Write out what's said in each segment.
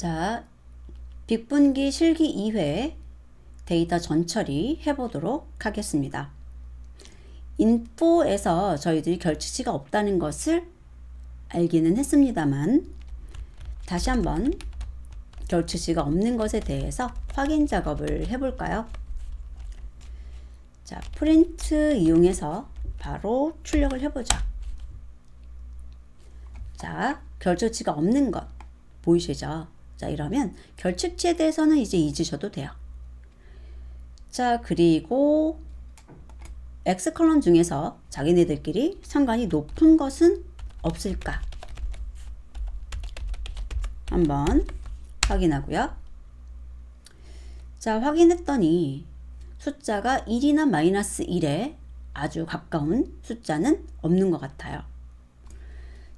자, 빅분기 실기 2회 데이터 전처리 해보도록 하겠습니다. 인포에서 저희들이 결치치가 없다는 것을 알기는 했습니다만 다시 한번 결치치가 없는 것에 대해서 확인 작업을 해볼까요? 자, 프린트 이용해서 바로 출력을 해보자. 자, 결치치가 없는 것 보이시죠? 자, 이러면 결치치에 대해서는 이제 잊으셔도 돼요. 자, 그리고 X 컬럼 중에서 자기네들끼리 상관이 높은 것은 없을까? 한번 확인하고요. 자, 확인했더니 숫자가 1이나 마이너스 1에 아주 가까운 숫자는 없는 것 같아요.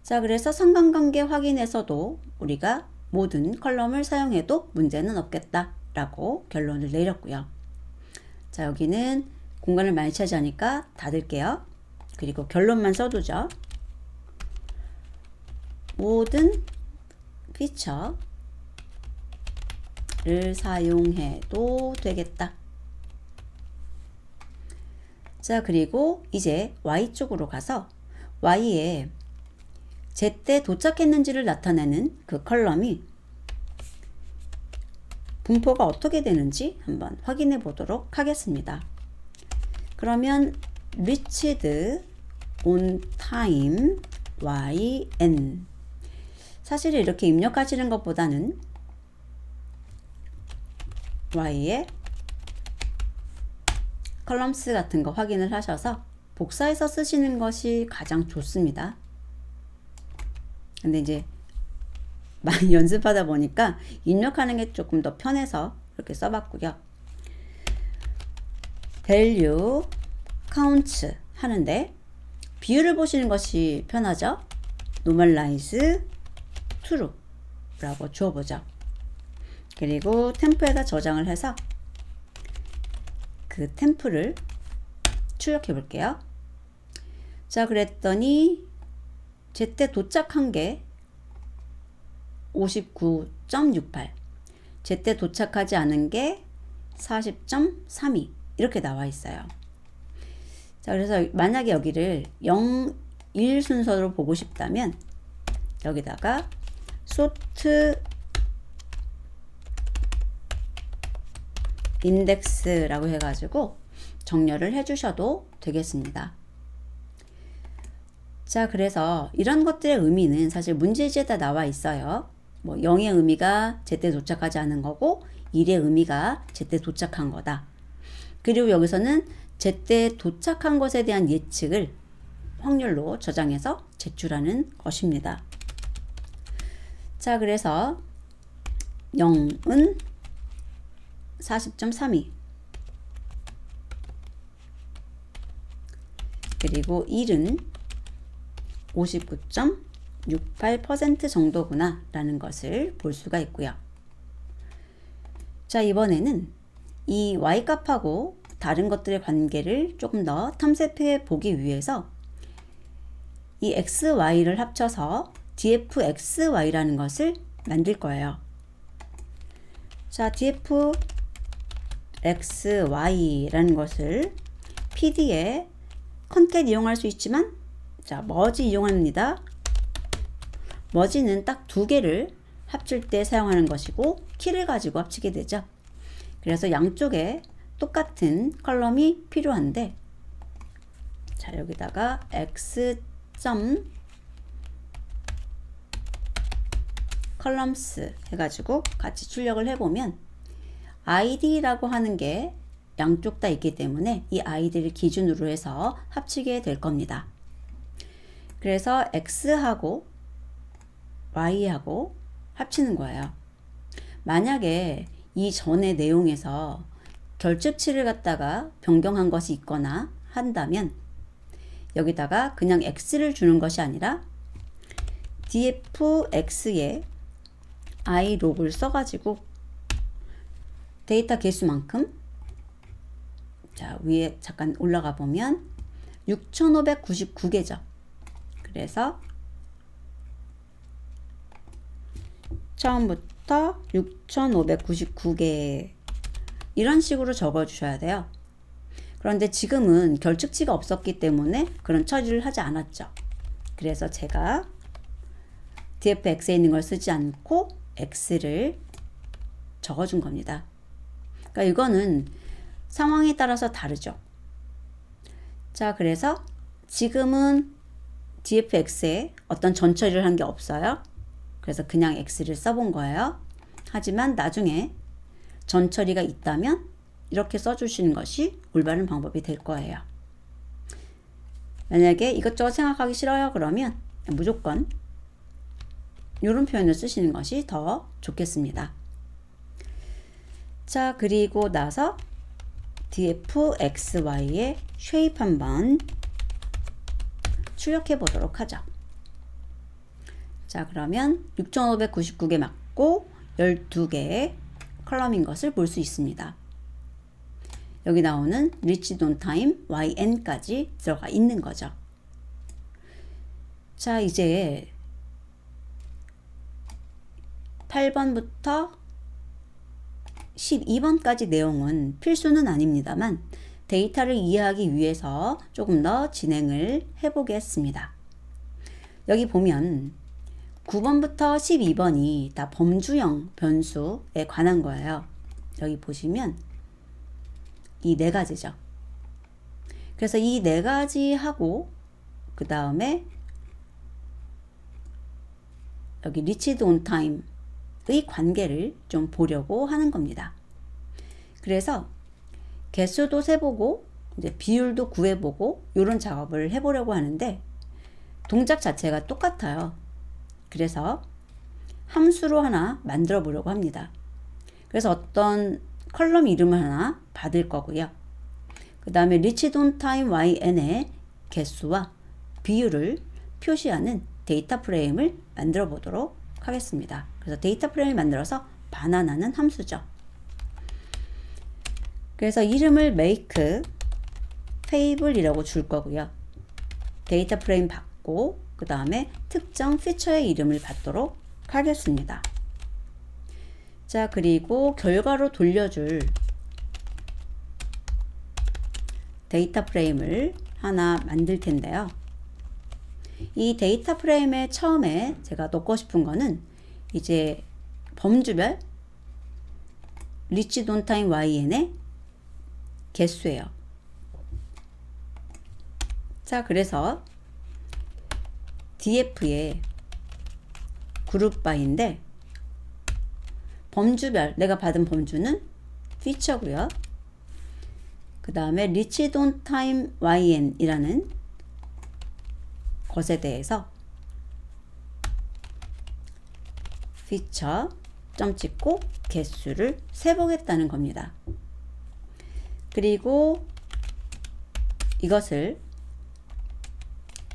자, 그래서 상관관계 확인에서도 우리가 모든 컬럼을 사용해도 문제는 없겠다라고 결론을 내렸고요. 자, 여기는 공간을 많이 차지하니까 닫을게요. 그리고 결론만 써두죠. 모든 피처를 사용해도 되겠다. 자, 그리고 이제 Y쪽으로 가서 Y에 제때 도착했는지를 나타내는 그 컬럼이 분포가 어떻게 되는지 한번 확인해 보도록 하겠습니다. 그러면 reached on time yn 사실 이렇게 입력하시는 것보다는 y에 컬럼스 같은 거 확인을 하셔서 복사해서 쓰시는 것이 가장 좋습니다. 근데 이제 많이 연습하다 보니까 입력하는 게 조금 더 편해서 이렇게 써봤고요. value counts 하는데 비율을 보시는 것이 편하죠. normalize true 라고 주어보죠. 그리고 템프에다 저장을 해서 그 템프를 출력해 볼게요. 자, 그랬더니 제때 도착한 게 59.68, 제때 도착하지 않은 게 40.32 이렇게 나와 있어요. 자, 그래서 만약에 여기를 0, 1 순서로 보고 싶다면 여기다가 sort index라고 해가지고 정렬을 해주셔도 되겠습니다. 자, 그래서 이런 것들의 의미는 사실 문제지에다 나와 있어요. 뭐 0의 의미가 제때 도착하지 않은 거고 1의 의미가 제때 도착한 거다. 그리고 여기서는 제때 도착한 것에 대한 예측을 확률로 저장해서 제출하는 것입니다. 자, 그래서 0은 40.32 그리고 1은 59.68% 정도구나 라는 것을 볼 수가 있고요. 자, 이번에는 이 y값하고 다른 것들의 관계를 조금 더 탐색해 보기 위해서 이 xy를 합쳐서 dfxy라는 것을 만들 거예요. 자, dfxy라는 것을 pd에 concat 이용할 수 있지만 자, 머지 이용합니다. 머지는 딱 두 개를 합칠 때 사용하는 것이고 키를 가지고 합치게 되죠. 그래서 양쪽에 똑같은 컬럼이 필요한데 자, 여기다가 x columns 해가지고 같이 출력을 해보면 id라고 하는 게 양쪽 다 있기 때문에 이 id를 기준으로 해서 합치게 될 겁니다. 그래서 x하고 y하고 합치는 거예요. 만약에 이 전의 내용에서 결집치를 갖다가 변경한 것이 있거나 한다면 여기다가 그냥 x를 주는 것이 아니라 dfx에 ilog을 써가지고 데이터 개수만큼 자, 위에 잠깐 올라가 보면 6599개죠. 그래서 처음부터 3번부터 6,599개 이런 식으로 적어 주셔야 돼요. 그런데 지금은 결측치가 없었기 때문에 그런 처리를 하지 않았죠. 그래서 제가 dfx에 있는 걸 쓰지 않고 x를 적어준 겁니다. 그러니까 이거는 상황에 따라서 다르죠. 자, 그래서 지금은 dfx에 어떤 전처리를 한 게 없어요. 그래서 그냥 x를 써본 거예요. 하지만 나중에 전처리가 있다면 이렇게 써주시는 것이 올바른 방법이 될 거예요. 만약에 이것저것 생각하기 싫어요. 그러면 무조건 이런 표현을 쓰시는 것이 더 좋겠습니다. 자, 그리고 나서 dfxy의 쉐입 한번 출력해 보도록 하죠. 자, 그러면 6,599개 맞고 12개의 컬럼인 것을 볼 수 있습니다. 여기 나오는 reached on time YN까지 들어가 있는 거죠. 자, 이제 8번부터 12번까지 내용은 필수는 아닙니다만 데이터를 이해하기 위해서 조금 더 진행을 해보겠습니다. 여기 보면 9번부터 12번이 다 범주형 변수에 관한 거예요. 여기 보시면 이 네 가지죠. 그래서 이 네 가지 하고 그 다음에 여기 reached on time의 관계를 좀 보려고 하는 겁니다. 그래서 개수도 세보고 이제 비율도 구해보고 이런 작업을 해보려고 하는데 동작 자체가 똑같아요. 그래서 함수로 하나 만들어 보려고 합니다. 그래서 어떤 컬럼 이름을 하나 받을 거고요. 그 다음에 reached on time YN의 개수와 비율을 표시하는 데이터 프레임을 만들어 보도록 하겠습니다. 그래서 데이터 프레임을 만들어서 반환하는 함수죠. 그래서 이름을 make fable이라고 줄 거고요. 데이터 프레임 받고 그 다음에 특정 피처의 이름을 받도록 하겠습니다. 자, 그리고 결과로 돌려줄 데이터 프레임을 하나 만들 텐데요. 이 데이터 프레임에 처음에 제가 넣고 싶은 거는 이제 범주별 reached on time YN의 개수예요. 자, 그래서 df의 그룹 바인데 범주별 내가 받은 범주는 피처고요. 그 다음에 reached on time YN 이라는 것에 대해서 피처 점 찍고 개수를 세보겠다는 겁니다. 그리고 이것을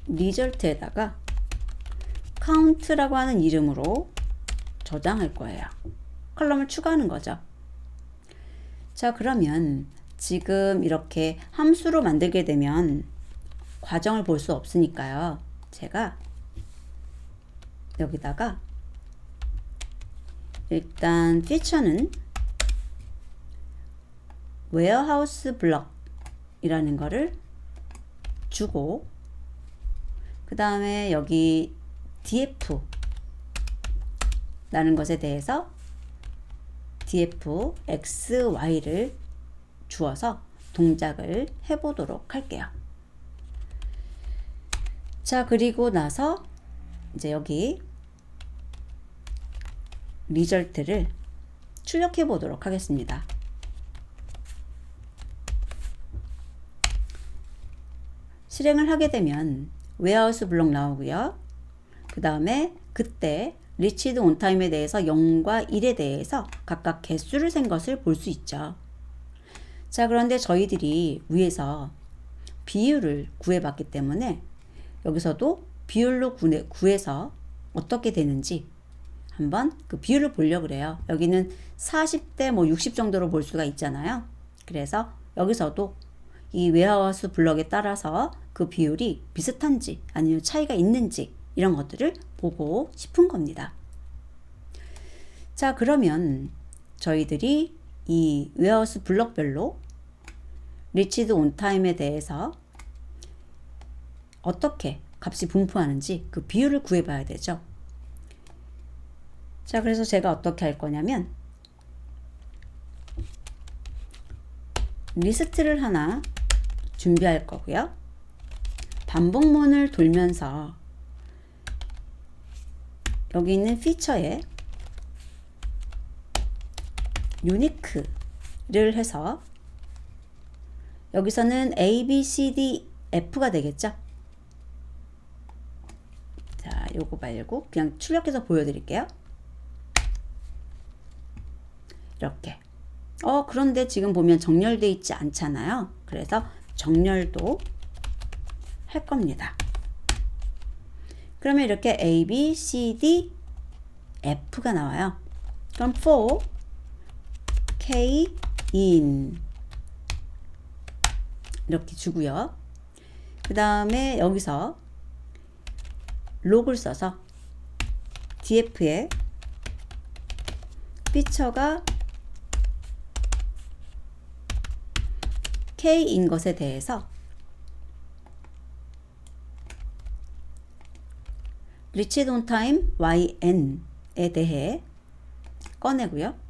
리절트에다가 count라고 하는 이름으로 저장할 거예요. 컬럼을 추가하는 거죠. 자, 그러면 지금 이렇게 함수로 만들게 되면 과정을 볼 수 없으니까요. 제가 여기다가 일단 피처는 warehouse block 이라는 거를 주고 그 다음에 여기 df 라는 것에 대해서 df xy를 주어서 동작을 해보도록 할게요. 자, 그리고 나서 이제 여기 리절트를 출력해 보도록 하겠습니다. 실행을 하게 되면 웨어하우스 블록 나오고요. 그 다음에 그때 reached on time에 대해서 0과 1에 대해서 각각 개수를 센 것을 볼 수 있죠. 자, 그런데 저희들이 위에서 비율을 구해봤기 때문에 여기서도 비율로 구해서 어떻게 되는지 한번 그 비율을 보려고 그래요. 여기는 40대 뭐 60 정도로 볼 수가 있잖아요. 그래서 여기서도 이 웨어하우스 블럭에 따라서 그 비율이 비슷한지 아니면 차이가 있는지 이런 것들을 보고 싶은 겁니다. 자, 그러면 저희들이 이 웨어하우스 블럭별로 리치드 온 타임에 대해서 어떻게 값이 분포하는지 그 비율을 구해 봐야 되죠. 자, 그래서 제가 어떻게 할 거냐면 리스트를 하나 준비할 거고요. 반복문을 돌면서 여기 있는 피처에 유니크를 해서 여기서는 A, B, C, D, F가 되겠죠. 자, 요거 말고 그냥 출력해서 보여드릴게요. 이렇게. 그런데 지금 보면 정렬되어 있지 않잖아요. 그래서 정렬도 할 겁니다. 그러면 이렇게 A, B, C, D, F가 나와요. 그럼 for K in 이렇게 주고요. 그 다음에 여기서 록을 써서 df에 피처가 K인 것에 대해서 리치드 온 타임 YN에 대해 꺼내고요.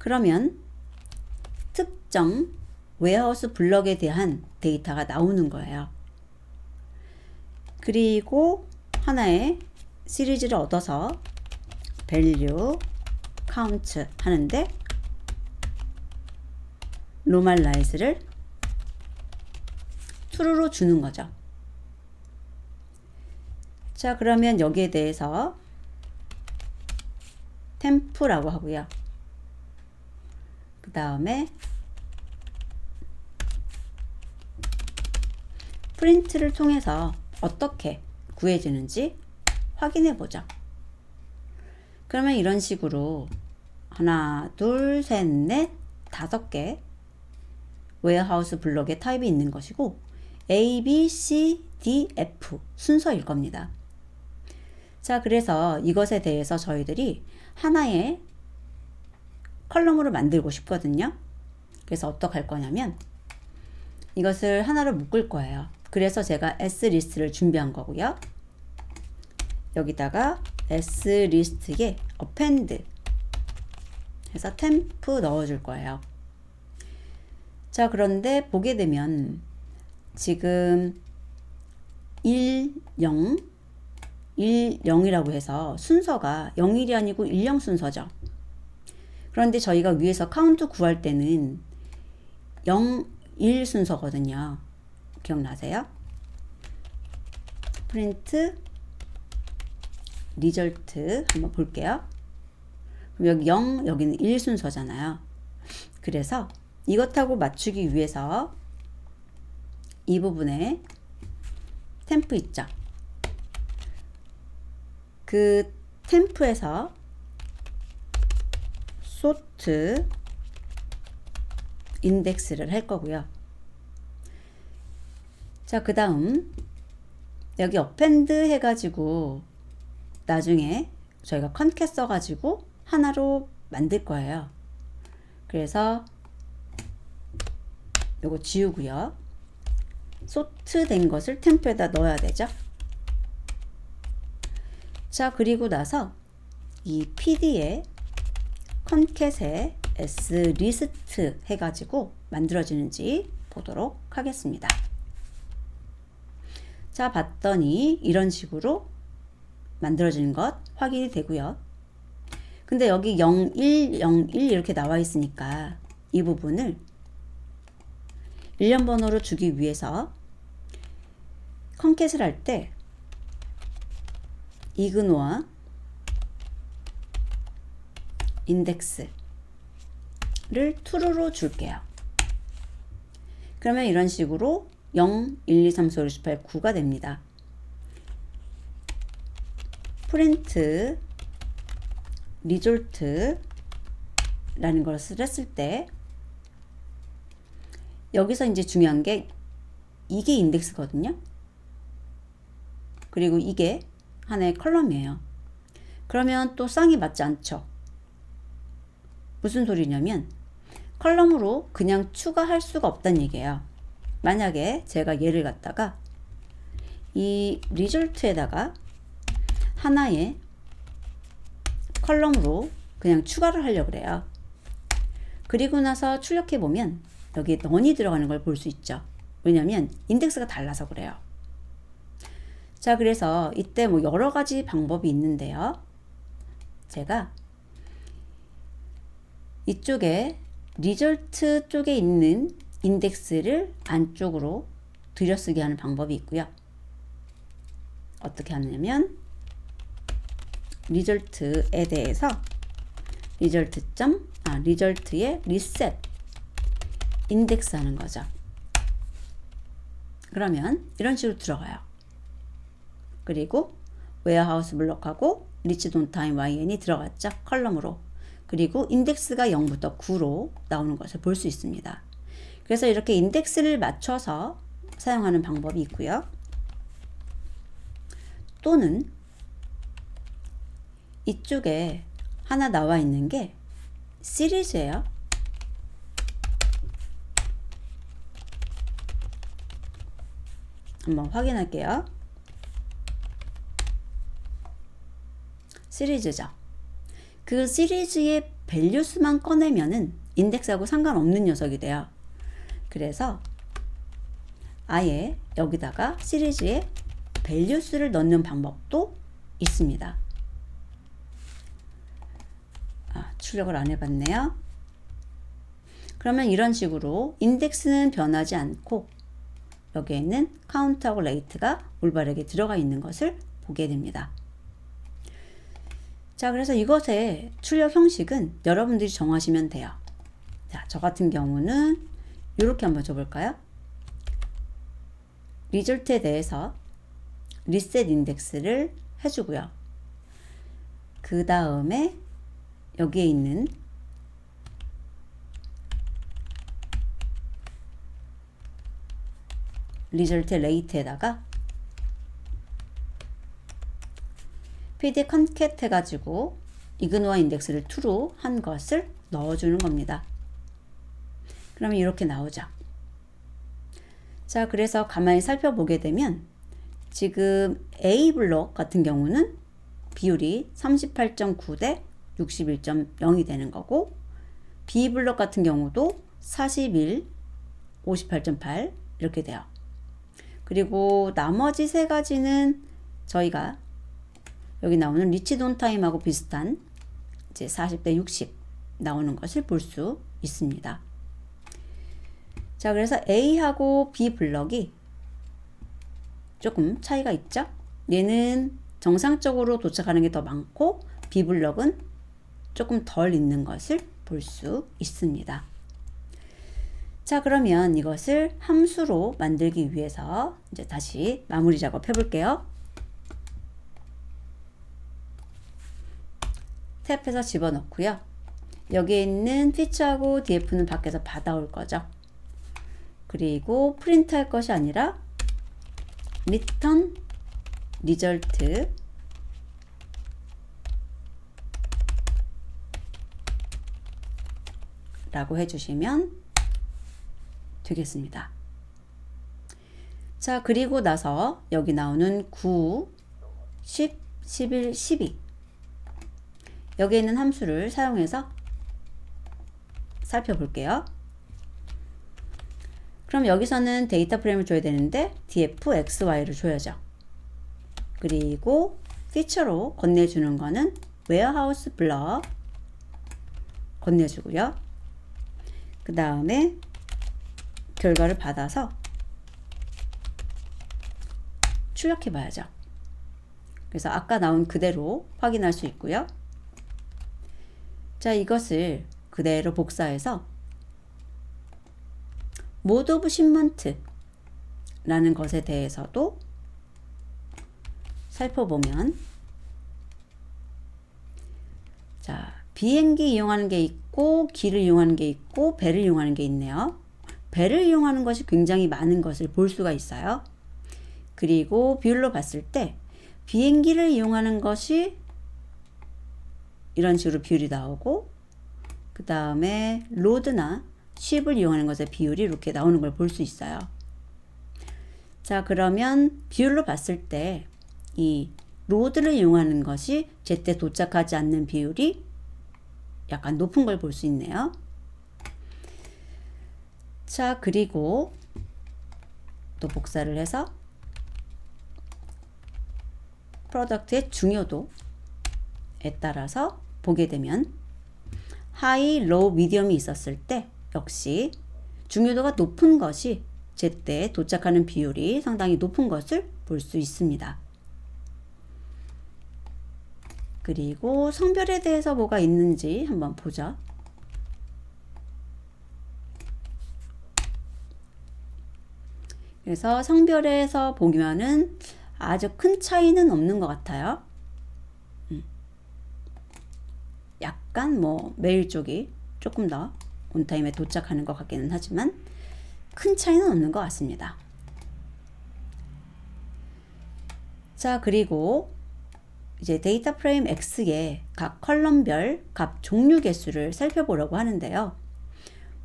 그러면 특정 웨어하우스 블럭에 대한 데이터가 나오는 거예요. 그리고 하나의 시리즈를 얻어서 value count 하는데 normalize를 true로 주는 거죠. 자, 그러면 여기에 대해서 temp라고 하고요. 그 다음에 프린트를 통해서 어떻게 구해지는지 확인해 보죠. 그러면 이런 식으로 하나, 둘, 셋, 넷, 5개 웨어하우스 블럭의 타입이 있는 것이고 A, B, C, D, F 순서일 겁니다. 자, 그래서 이것에 대해서 저희들이 하나의 컬럼으로 만들고 싶거든요. 그래서 어떻게 할 거냐면 이것을 하나로 묶을 거예요. 그래서 제가 s리스트를 준비한 거고요. 여기다가 s리스트에 append 해서 temp 넣어줄 거예요. 자, 그런데 보게 되면 지금 1, 0, 1, 0이라고 해서 순서가 0, 1이 아니고 1, 0 순서죠. 그런데 저희가 위에서 카운트 구할 때는 0, 1 순서거든요. 기억나세요? 프린트 리절트 한번 볼게요. 그럼 여기 0, 여기는 1 순서잖아요. 그래서 이것하고 맞추기 위해서 이 부분에 템프 있죠. 그 템프에서 sort 인덱스를 할 거고요. 자, 그 다음 여기 append 해가지고 나중에 저희가 concat 써가지고 하나로 만들 거예요. 그래서 요거 지우고요. sort 된 것을 템프에다 넣어야 되죠. 자, 그리고 나서 이 pd에 concat에 sList 해가지고 만들어지는지 보도록 하겠습니다. 자, 봤더니 이런 식으로 만들어지는 것 확인이 되고요. 근데 여기 0, 1, 0, 1 이렇게 나와 있으니까 이 부분을 일련 번호로 주기 위해서 컨캣을 할 때 이그노와 인덱스를 true로 줄게요. 그러면 이런 식으로 0, 1, 2, 3, 4, 5, 6, 7, 8, 9가 됩니다. 프린트 리졸트 라는 것을 했을 때 여기서 이제 중요한 게 이게 인덱스거든요. 그리고 이게 하나의 컬럼이에요. 그러면 또 쌍이 맞지 않죠. 무슨 소리냐면 컬럼으로 그냥 추가할 수가 없다는 얘기예요. 만약에 제가 얘를 갖다가 이 리졸트에다가 하나의 컬럼으로 그냥 추가를 하려고 그래요. 그리고 나서 출력해 보면 여기 넌이 들어가는 걸 볼 수 있죠. 왜냐면 인덱스가 달라서 그래요. 자, 그래서 이때 뭐 여러 가지 방법이 있는데요. 제가 이쪽에 리졸트 쪽에 있는 인덱스를 안쪽으로 들여쓰게 하는 방법이 있고요. 어떻게 하냐면 리졸트에 대해서 리졸트의 리셋 인덱스 하는 거죠. 그러면 이런 식으로 들어가요. 그리고 웨어하우스 블록하고 리치 돈 타임 YN이 들어갔죠. 컬럼으로. 그리고 인덱스가 0부터 9로 나오는 것을 볼 수 있습니다. 그래서 이렇게 인덱스를 맞춰서 사용하는 방법이 있고요. 또는 이쪽에 하나 나와 있는 게 시리즈예요. 한번 확인할게요. 시리즈죠. 그 시리즈의 밸류수만 꺼내면은 인덱스하고 상관없는 녀석이 돼요. 그래서 아예 여기다가 시리즈에 밸류수를 넣는 방법도 있습니다. 출력을 안 해봤네요. 그러면 이런 식으로 인덱스는 변하지 않고 여기에는 카운트하고 레이트가 올바르게 들어가 있는 것을 보게 됩니다. 자, 그래서 이것의 출력 형식은 여러분들이 정하시면 돼요. 자, 저 같은 경우는 이렇게 한번 줘볼까요? 리졸트에 대해서 리셋 인덱스를 해주고요. 그 다음에 여기에 있는 리졸트 레이트에다가 PD 컨캣 해가지고 이그노와 인덱스를 true로 한 것을 넣어주는 겁니다. 그러면 이렇게 나오죠. 자, 그래서 가만히 살펴보게 되면 지금 A 블록 같은 경우는 비율이 38.9 대 61.0이 되는 거고, B 블록 같은 경우도 41, 58.8 이렇게 돼요. 그리고 나머지 세 가지는 저희가 여기 나오는 리치 돈 타임하고 비슷한 이제 40대 60 나오는 것을 볼 수 있습니다. 자, 그래서 A하고 B 블럭이 조금 차이가 있죠? 얘는 정상적으로 도착하는 게 더 많고 B 블럭은 조금 덜 있는 것을 볼 수 있습니다. 자, 그러면 이것을 함수로 만들기 위해서 이제 다시 마무리 작업 해볼게요. 탭에서 집어넣고요. 여기에 있는 피처하고 df는 밖에서 받아올 거죠. 그리고 프린트 할 것이 아니라 return result 라고 해주시면 되겠습니다. 자, 그리고 나서 여기 나오는 9, 10, 11, 12 여기에 있는 함수를 사용해서 살펴볼게요. 그럼 여기서는 데이터 프레임을 줘야 되는데 df xy를 줘야죠. 그리고 피처로 건네주는 거는 웨어하우스 블럭 건네주고요. 그 다음에 결과를 받아서 출력해 봐야죠. 그래서 아까 나온 그대로 확인할 수 있고요. 자, 이것을 그대로 복사해서 mode of shipment 라는 것에 대해서도 살펴보면, 자, 비행기 이용하는 게 있고 길을 이용하는 게 있고 배를 이용하는 게 있네요. 배를 이용하는 것이 굉장히 많은 것을 볼 수가 있어요. 그리고 비율로 봤을 때 비행기를 이용하는 것이 이런 식으로 비율이 나오고, 그 다음에 로드나 쉽을 이용하는 것의 비율이 이렇게 나오는 걸 볼 수 있어요. 자, 그러면 비율로 봤을 때 이 로드를 이용하는 것이 제때 도착하지 않는 비율이 약간 높은 걸 볼 수 있네요. 자, 그리고 또 복사를 해서 프로덕트의 중요도에 따라서 보게 되면 하이, 로우, 미디엄이 있었을 때 역시 중요도가 높은 것이 제때 도착하는 비율이 상당히 높은 것을 볼 수 있습니다. 그리고 성별에 대해서 뭐가 있는지 한번 보자. 그래서 성별에서 보면은 아주 큰 차이는 없는 것 같아요. 약간 뭐 메일 쪽이 조금 더 온타임에 도착하는 것 같기는 하지만 큰 차이는 없는 것 같습니다. 자, 그리고 이제 데이터 프레임 X의 각 컬럼별 값 종류 개수를 살펴보려고 하는데요.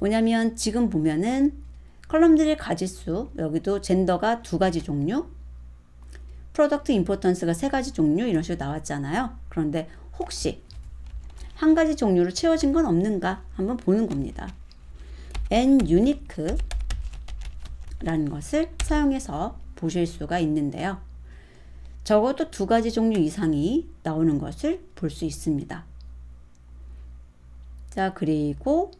뭐냐면 지금 보면은 컬럼들의 가지수, 여기도 젠더가 2가지 종류, 프로덕트 임포턴스가 3가지 종류 이런 식으로 나왔잖아요. 그런데 혹시 한 가지 종류로 채워진 건 없는가 한번 보는 겁니다. and unique라는 것을 사용해서 보실 수가 있는데요. 적어도 2가지 종류 이상이 나오는 것을 볼 수 있습니다. 자, 그리고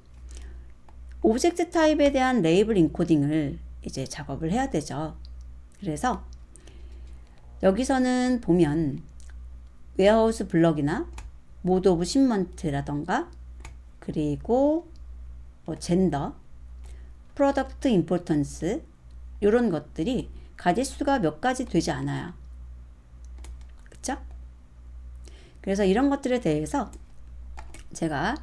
오브젝트 타입에 대한 레이블 인코딩을 이제 작업을 해야 되죠. 그래서 여기서는 보면 웨어하우스 블럭이나 모드 오브 십먼트라던가 그리고 젠더, 프로덕트 임포턴스 이런 것들이 가지수가 몇 가지 되지 않아요. 그쵸? 그래서 이런 것들에 대해서 제가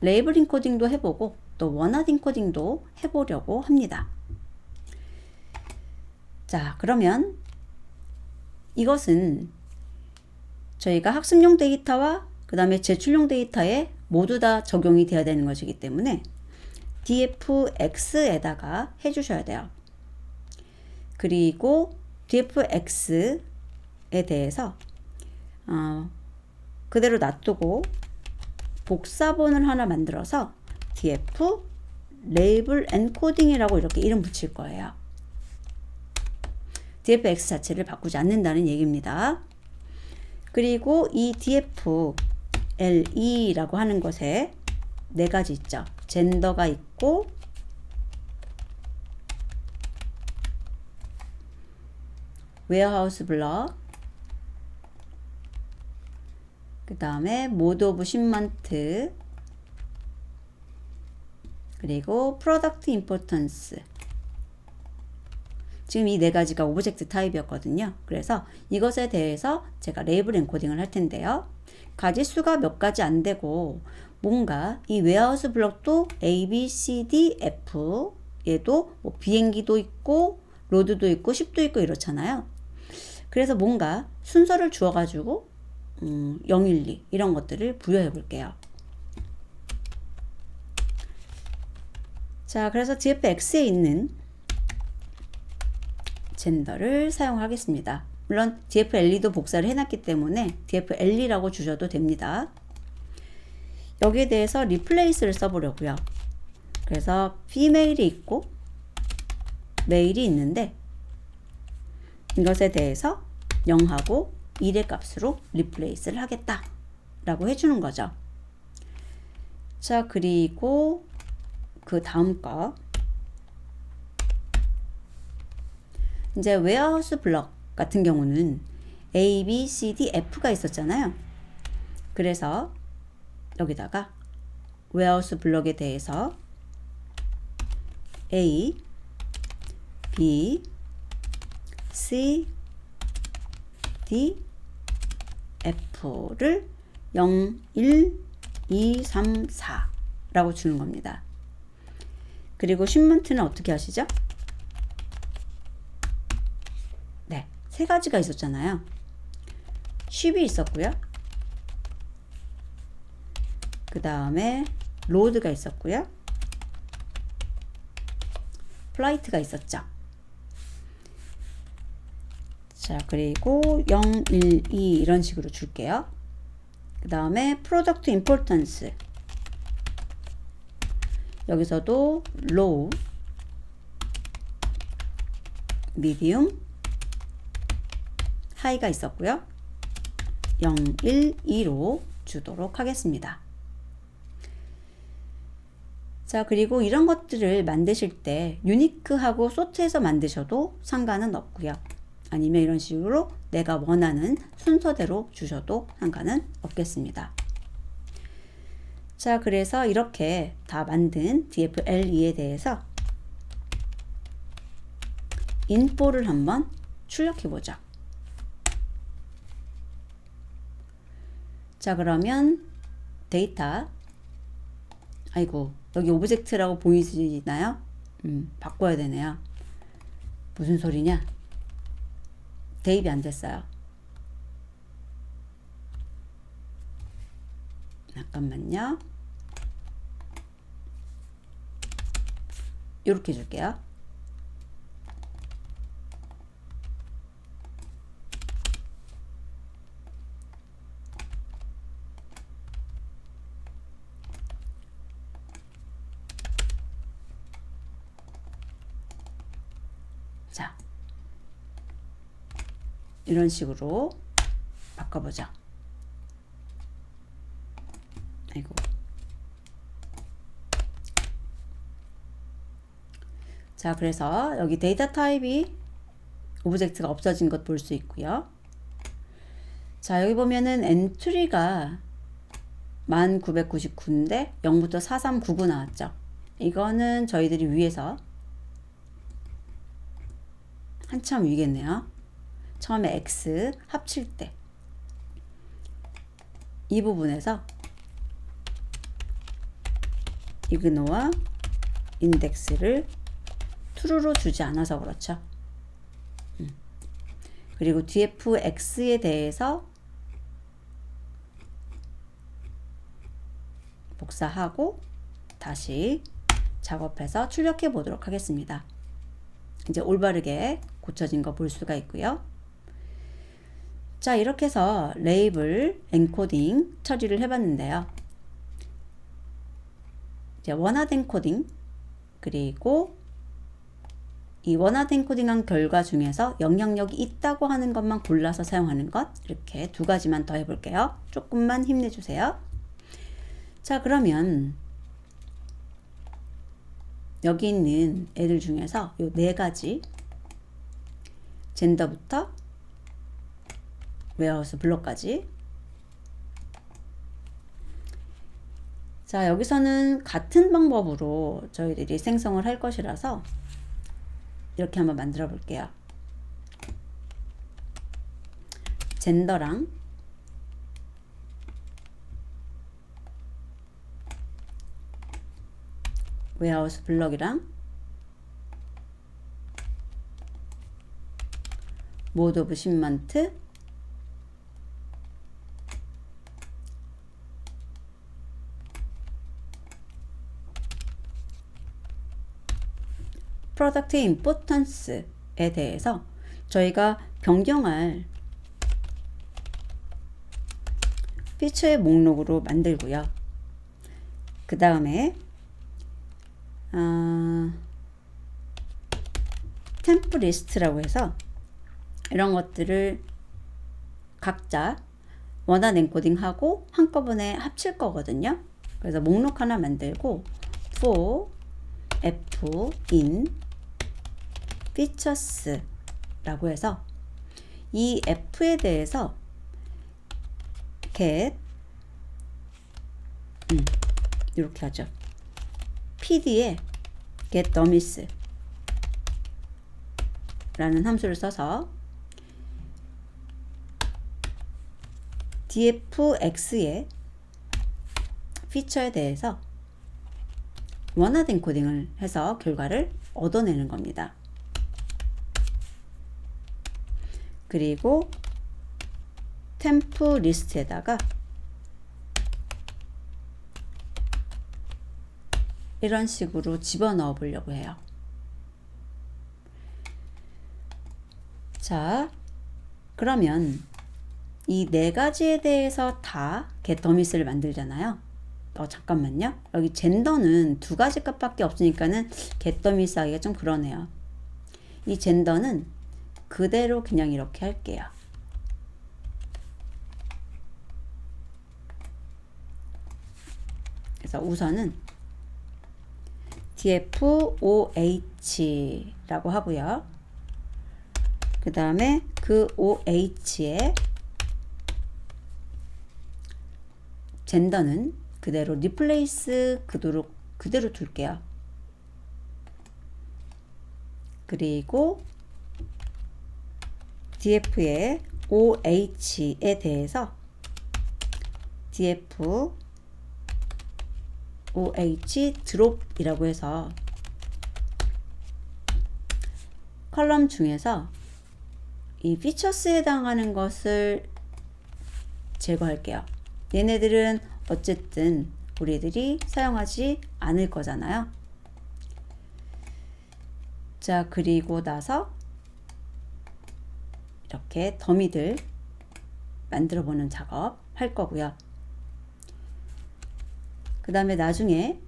레이블 인코딩도 해보고 또 원하드 인코딩도 해보려고 합니다. 자, 그러면 이것은 저희가 학습용 데이터와 그 다음에 제출용 데이터에 모두 다 적용이 되어야 되는 것이기 때문에 dfx에다가 해주셔야 돼요. 그리고 dfx에 대해서 그대로 놔두고 복사본을 하나 만들어서 df 레이블 엔코딩이라고 이렇게 이름 붙일 거예요. dfx 자체를 바꾸지 않는다는 얘기입니다. 그리고 이 dfle라고 하는 것에 4가지 있죠. 젠더가 있고 웨어하우스 블럭, 그 다음에 모드 오브 십먼트, 그리고 프로덕트 임포턴스. 지금 이 4가지가 오브젝트 타입이었거든요. 그래서 이것에 대해서 제가 레이블 엔코딩을 할 텐데요. 가지수가 몇 가지 안 되고 뭔가 이 웨어하우스 블럭도 A, B, C, D, F 얘도 뭐 비행기도 있고 로드도 있고 쉽도 있고 이렇잖아요. 그래서 뭔가 순서를 주어가지고 0, 1, 2 이런 것들을 부여해 볼게요. 자, 그래서 dfx에 있는 젠더를 사용하겠습니다. 물론 dfle도 복사를 해놨기 때문에 dfle라고 주셔도 됩니다. 여기에 대해서 replace를 써보려고요. 그래서 female이 있고 male이 있는데 이것에 대해서 0하고 1의 값으로 replace를 하겠다 라고 해주는 거죠. 자, 그리고 그 다음 거 이제 웨어하우스 블럭 같은 경우는 A, B, C, D, F가 있었잖아요. 그래서 여기다가 웨어하우스 블럭에 대해서 A, B, C, D, F를 0, 1, 2, 3, 4 라고 주는 겁니다. 그리고 십먼트는 어떻게 하시죠? 네, 3가지가 있었잖아요. 쉽이 있었고요. 그 다음에 로드가 있었고요. 플라이트가 있었죠. 자, 그리고 0, 1, 2 이런 식으로 줄게요. 그 다음에 프로덕트 임포턴스. 여기서도 low, medium, high가 있었고요. 0, 1, 2로 주도록 하겠습니다. 자, 그리고 이런 것들을 만드실 때 유니크하고 소트해서 만드셔도 상관은 없고요. 아니면 이런 식으로 내가 원하는 순서대로 주셔도 상관은 없겠습니다. 자, 그래서 이렇게 다 만든 DFLE에 대해서 인포를 한번 출력해 보죠. 자, 그러면 데이터, 아이고, 여기 오브젝트라고 보이시나요? 바꿔야 되네요. 무슨 소리냐? 대입이 안 됐어요. 잠깐만요. 이렇게 줄게요. 자, 이런 식으로 바꿔보죠. 아이고. 자, 그래서 여기 데이터 타입이 오브젝트가 없어진 것 볼 수 있고요. 자, 여기 보면은 엔트리가 1999인데 0부터 4399 나왔죠. 이거는 저희들이 위에서 한참 위겠네요. 처음에 X 합칠 때 이 부분에서 이그노와 인덱스를 true로 주지 않아서 그렇죠. 그리고 dfx에 대해서 복사하고 다시 작업해서 출력해 보도록 하겠습니다. 이제 올바르게 고쳐진 거 볼 수가 있고요. 자, 이렇게 해서 레이블 엔코딩 처리를 해봤는데요. 이제 원하된 코딩, 그리고 이 원하된 코딩한 결과 중에서 영향력이 있다고 하는 것만 골라서 사용하는 것, 이렇게 두 가지만 더 해볼게요. 조금만 힘내주세요. 자, 그러면 여기 있는 애들 중에서 요 네 가지, 젠더부터 웨어하우스 블록까지. 자, 여기서는 같은 방법으로 저희들이 생성을 할 것이라서 이렇게 한번 만들어 볼게요. 젠더랑 웨어하우스 블럭이랑 모드 오브 십먼트, 프로덕트 임포턴스에 대해서 저희가 변경할 피처의 목록으로 만들고요. 그 다음에 템프 리스트라고 해서 이런 것들을 각자 원한 엔코딩하고 한꺼번에 합칠 거거든요. 그래서 목록 하나 만들고 for f in features 라고 해서 이 f에 대해서 get 이렇게 하죠. pd에 get dummies 라는 함수를 써서 dfx의 피처에 대해서 원하된 코딩을 해서 결과를 얻어내는 겁니다. 그리고 템프 리스트에다가 이런 식으로 집어넣어 보려고 해요. 자, 그러면 이 네 가지에 대해서 다 get 더미스를 만들잖아요. 잠깐만요. 여기 젠더는 두 가지 값밖에 없으니까는 get 더미스 하기가 좀 그러네요. 이 젠더는 그대로 그냥 이렇게 할게요. 그래서 우선은 dfoh라고 하고요. 그 다음에 그 oh에 젠더는 그대로 replace 그대로 둘게요. 그리고 df의 oh에 대해서 df oh drop이라고 해서 컬럼 중에서 이 features에 해당하는 것을 제거할게요. 얘네들은 어쨌든 우리들이 사용하지 않을 거잖아요. 자, 그리고 나서 이렇게 더미들 만들어 보는 작업 할 거고요. 그 다음에 나중에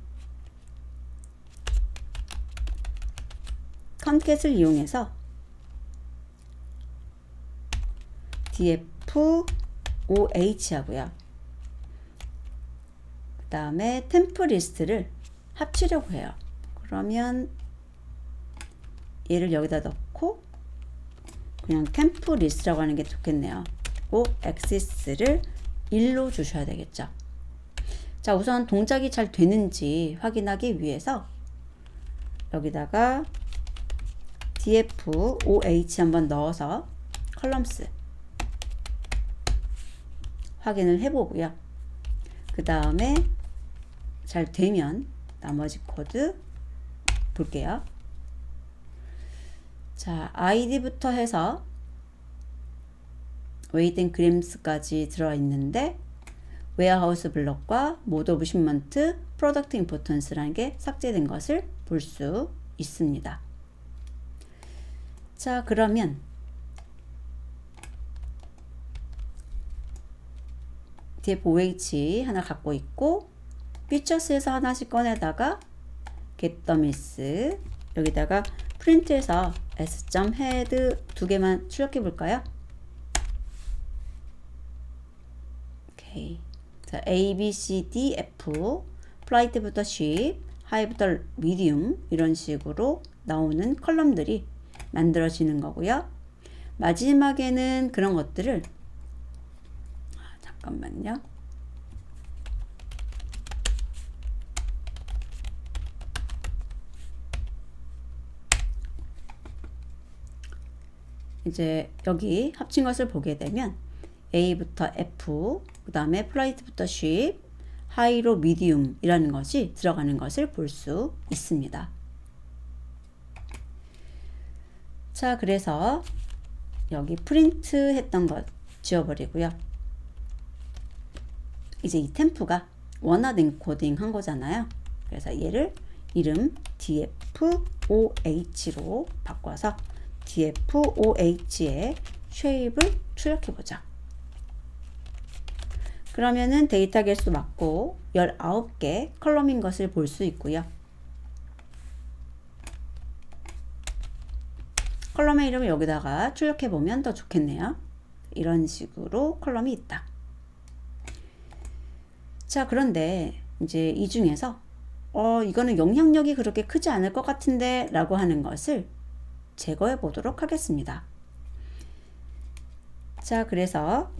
컨캣을 이용해서 df oh 하고요. 그 다음에 템프 리스트를 합치려고 해요. 그러면 얘를 여기다 넣고 그냥 템프 리스트라고 하는 게 좋겠네요. 그리고 액시스를 1로 주셔야 되겠죠. 자, 우선 동작이 잘 되는지 확인하기 위해서 여기다가 df-oh 한번 넣어서 컬럼스 확인을 해보고요. 그 다음에 잘 되면 나머지 코드 볼게요. 자, id부터 해서 weight and grams까지 들어있는데 warehouse 블럭과 mode of shipment, product importance라는 게 삭제된 것을 볼 수 있습니다. 자, 그러면 df-oh 하나 갖고 있고 features에서 하나씩 꺼내다가 get 더미스 여기다가 프린트해서 s.head 두 개만 출력해 볼까요? 오케이. 자, A, B, C, D, F, 플라이트부터 ship, 하이부터 medium 이런 식으로 나오는 컬럼들이 만들어지는 거고요. 마지막에는 그런 것들을 잠깐만요. 이제 여기 합친 것을 보게 되면 A부터 F, 그 다음에 플라이트부터 ship, 하이로 미디움 이라는 것이 들어가는 것을 볼 수 있습니다. 자, 그래서 여기 프린트 했던 것 지워버리고요. 이제 이 템프가 원하드 인코딩 한 거잖아요. 그래서 얘를 이름 df-oh로 바꿔서 df-oh의 쉐입을 출력해 보자. 그러면은 데이터 개수 맞고 19개 컬럼인 것을 볼 수 있고요. 컬럼의 이름을 여기다가 출력해 보면 더 좋겠네요. 이런 식으로 컬럼이 있다. 자, 그런데 이제 이 중에서 이거는 영향력이 그렇게 크지 않을 것 같은데 라고 하는 것을 제거해 보도록 하겠습니다. 자, 그래서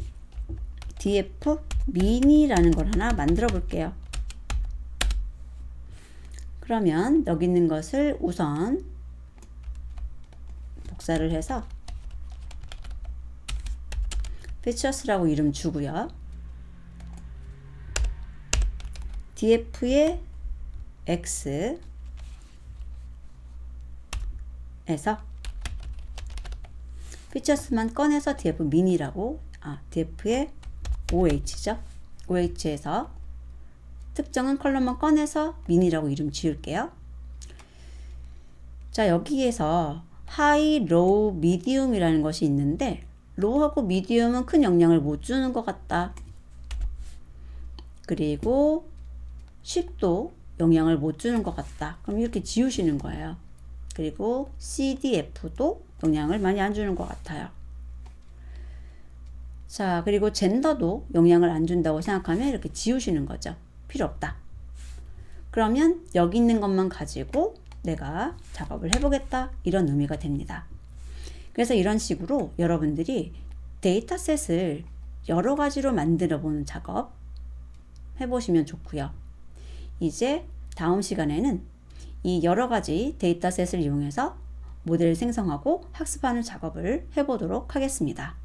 df mini라는 걸 하나 만들어 볼게요. 그러면 여기 있는 것을 우선 복사를 해서 features라고 이름 주고요. df의 x 에서 features만 꺼내서 df mini라고 df의 oh죠. oh에서 특정한 컬러만 꺼내서 미니라고 이름 지을게요. 자, 여기에서 하이, 로우, 미디움이라는 것이 있는데 로우하고 미디움은 큰 영향을 못 주는 것 같다. 그리고 쉽도 영향을 못 주는 것 같다. 그럼 이렇게 지우시는 거예요. 그리고 C, D, F도 영향을 많이 안 주는 것 같아요. 자, 그리고 젠더도 영향을 안 준다고 생각하면 이렇게 지우시는 거죠. 필요 없다. 그러면 여기 있는 것만 가지고 내가 작업을 해보겠다. 이런 의미가 됩니다. 그래서 이런 식으로 여러분들이 데이터셋을 여러 가지로 만들어 보는 작업 해보시면 좋고요. 이제 다음 시간에는 이 여러 가지 데이터셋을 이용해서 모델을 생성하고 학습하는 작업을 해보도록 하겠습니다.